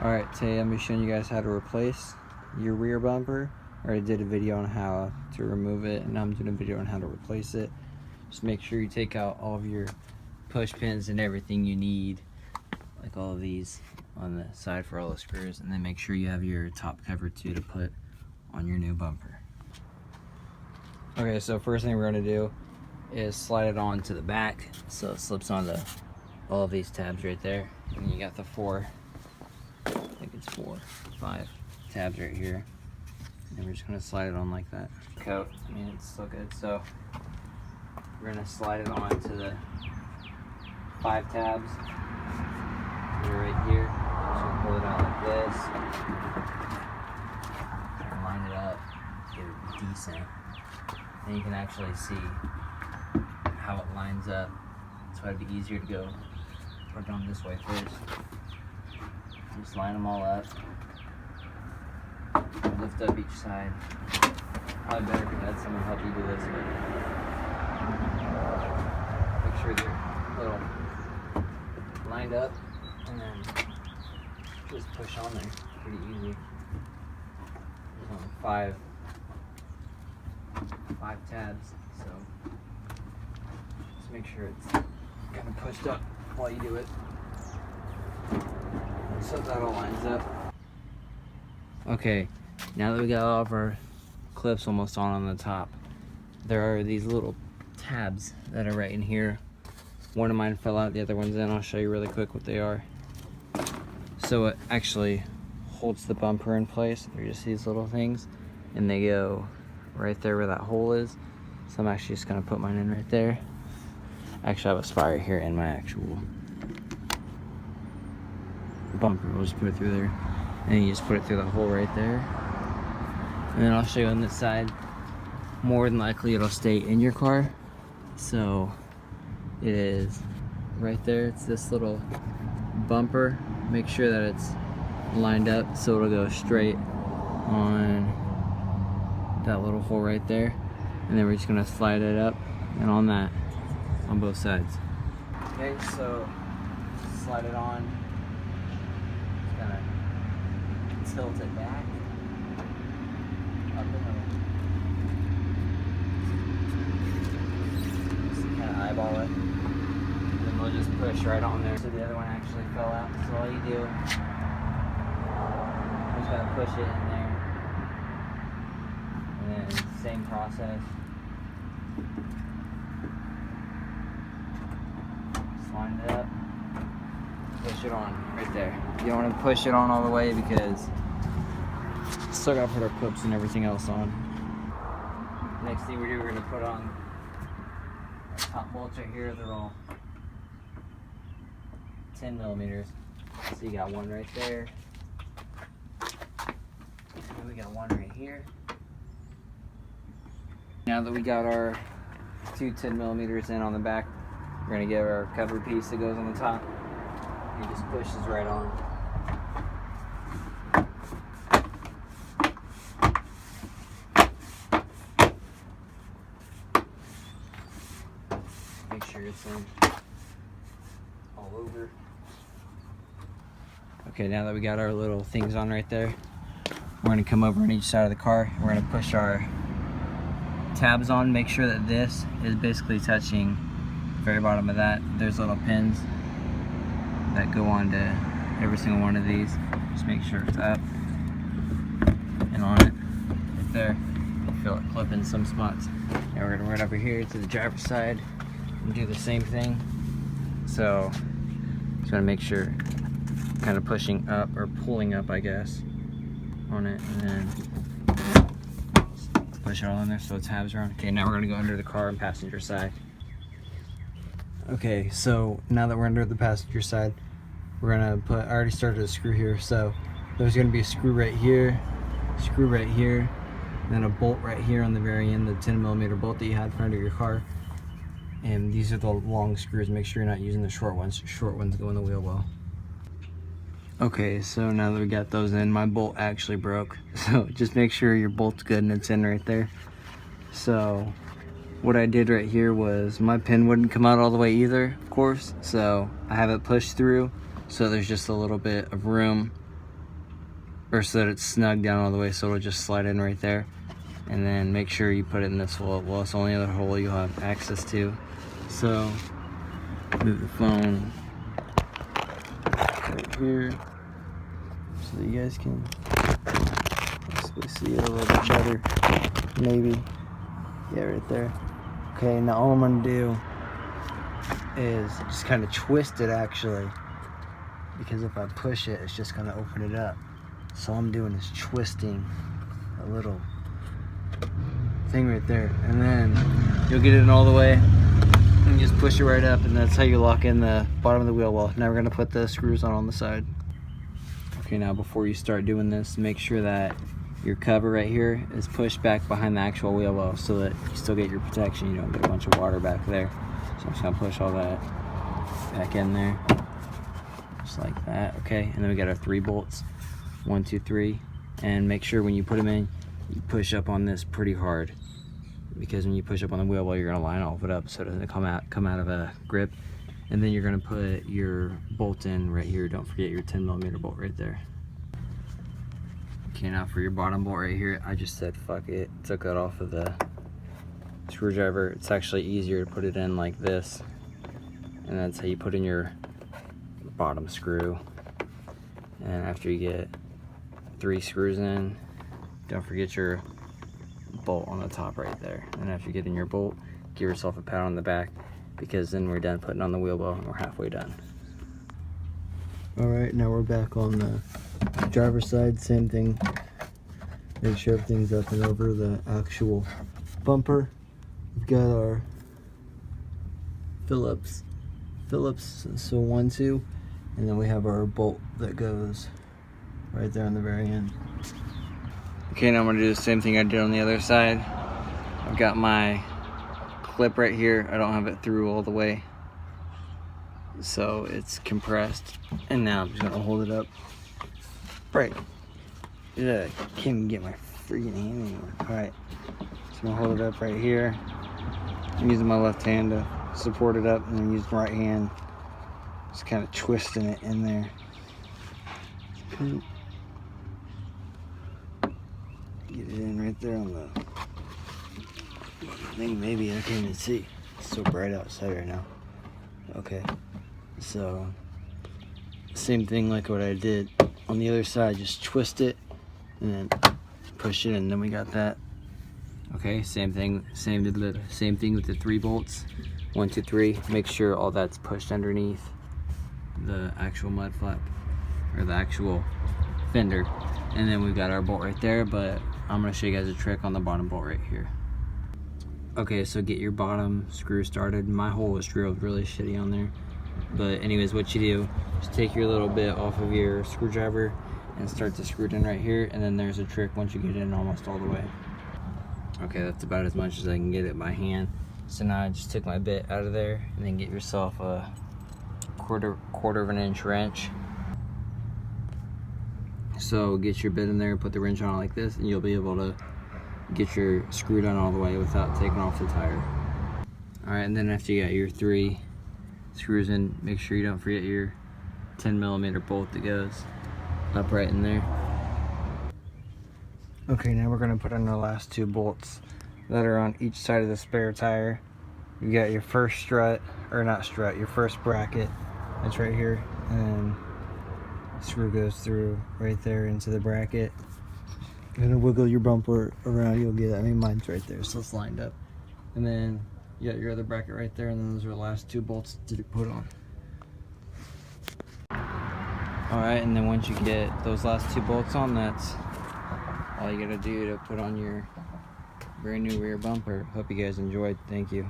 Alright, today I'm going to be showing you guys how to replace your rear bumper. I already did a video on how to remove it, and now I'm doing a video on how to replace it. Just make sure you take out all of your push pins and everything you need, like all of these on the side for all the screws, and then make sure you have your top cover too to put on your new bumper. Okay, so first thing we're going to do is slide it on to the back so it slips onto all of these tabs right there, and you got the I think it's 4, 5 tabs right here, and we're just going to slide it on like that. Coat, I mean, it's still good, so we're going to slide it on to the 5 tabs. They're right here. So pull it out like this, line it up, get it decent, and you can actually see how it lines up. So it'd be easier to go work on this way first. Just line them all up, lift up each side. Probably better if you had someone help you do this, but make sure they're a little lined up, and then just push on there. Pretty easy. There's only 5 tabs, so just make sure it's kind of pushed up while you do it, so that all lines up. Okay, now that we got all of our clips almost on the top, there are these little tabs that are right in here. One of mine fell out, the other one's in. I'll show you really quick what they are. So it actually holds the bumper in place. They're just these little things, and they go right there where that hole is. So I'm actually just gonna put mine in right there. Actually, I have a spot right here in my actual bumper. We'll just put it through there, and you just put it through the hole right there. And then I'll show you on this side. More than likely it'll stay in your car, so it is right there. It's this little bumper. Make sure that it's lined up so it'll go straight on that little hole right there, and then we're just gonna slide it up and on that on both sides. Okay, so slide it on. Just gonna tilt it back, up and over. Just kind of eyeball it, and then we'll just push right on there. So the other one actually fell out. So all you do, just gotta push it in there, and then same process. Line it up, push it on right there. You don't want to push it on all the way because still got to put our clips and everything else on. Next thing we do, we're going to put on our top bolts right here. They're all 10 millimeters. So you got one right there, and we got one right here. Now that we got our 2 10 millimeters in on the back, we're going to get our cover piece that goes on the top. It just pushes right on. Make sure it's in all over. Okay, now that we got our little things on right there, we're going to come over on each side of the car. We're going to push our tabs on. Make sure that this is basically touching very bottom of that. There's little pins that go on to every single one of these. Just make sure it's up and on it right there. You feel it clip in some spots. Now we're gonna run over here to the driver's side and do the same thing. So just gonna make sure kind of pushing up, or pulling up I guess, on it, and then push it all in there so the tabs are on. Okay, now we're gonna go under the car and passenger side. Okay, so now that we're under the passenger side, we're gonna put, I already started a screw here, so there's gonna be a screw right here, and then a bolt right here on the very end, the 10 millimeter bolt that you had for under your car. And these are the long screws. Make sure you're not using the short ones. Short ones go in the wheel well. Okay, so now that we got those in, my bolt actually broke. So just make sure your bolt's good and it's in right there. So what I did right here was, my pin wouldn't come out all the way either, of course, so I have it pushed through, so there's just a little bit of room or so that it's snug down all the way, so it'll just slide in right there. And then make sure you put it in this hole. Well, it's the only other hole you'll have access to. So move the phone right here so that you guys can possibly see it a little bit better. Maybe. Yeah, right there. Okay, now all I'm gonna do is just kind of twist it, actually, because if I push it, it's just gonna open it up. So all I'm doing is twisting a little thing right there, and then you'll get it in all the way and just push it right up, and that's how you lock in the bottom of the wheel well. Now we're gonna put the screws on the side. Okay, now before you start doing this, make sure that your cover right here is pushed back behind the actual wheel well so that you still get your protection. You don't get a bunch of water back there. So I'm just gonna push all that back in there, just like that. Okay, and then we got our 3 bolts, 1, 2, 3, and make sure when you put them in, you push up on this pretty hard, because when you push up on the wheel well, you're gonna line all of it up so it doesn't come out of a grip. And then you're gonna put your bolt in right here. Don't forget your 10mm bolt right there. Okay, now for your bottom bolt right here, I just said fuck it, took that off of the screwdriver. It's actually easier to put it in like this, and that's how you put in your bottom screw. And after you get 3 screws in, don't forget your bolt on the top right there. And after you get in your bolt, give yourself a pat on the back, because then we're done putting on the wheel well and we're halfway done. Alright, now we're back on the driver's side. Same thing. Make sure everything's up and over the actual bumper. We've got our Phillips, so 1, 2, and then we have our bolt that goes right there on the very end. Okay, now I'm gonna do the same thing I did on the other side. I've got my clip right here. I don't have it through all the way, so it's compressed. And now I'm just gonna hold it up. Right. Yeah, I can't even get my freaking hand anymore. Alright, so I'm gonna hold it up right here. I'm using my left hand to support it up, and then use my right hand, just kind of twisting it in there. Get it in right there on the thing. Maybe I can't even see. It's so bright outside right now. Okay, so same thing like what I did on the other side. Just twist it and then push it, and then we got that. Okay, same thing with the 3 bolts, 1, 2, 3. Make sure all that's pushed underneath the actual mud flap, or the actual fender. And then we've got our bolt right there, but I'm gonna show you guys a trick on the bottom bolt right here. Okay, so get your bottom screw started. My hole was drilled really shitty on there, but anyways, what you do is take your little bit off of your screwdriver and start to screw it in right here, and then there's a trick once you get in almost all the way. Okay, that's about as much as I can get it by hand. So now I just took my bit out of there, and then get yourself a quarter of an inch wrench. So get your bit in there, put the wrench on it like this, and you'll be able to get your screw done all the way without taking off the tire. Alright, and then after you got your 3 screws in, make sure you don't forget your 10mm bolt that goes up right in there. Okay, now we're going to put on the last 2 bolts that are on each side of the spare tire. You got your first strut, or not strut, your first bracket. That's right here, and then the screw goes through right there into the bracket. You're gonna wiggle your bumper around, you'll get it. I mean, mine's right there, so it's lined up. And then you got your other bracket right there, and then those are the last 2 bolts to put on. Alright, and then once you get those last 2 bolts on, that's all you gotta do to put on your brand new rear bumper. Hope you guys enjoyed. Thank you.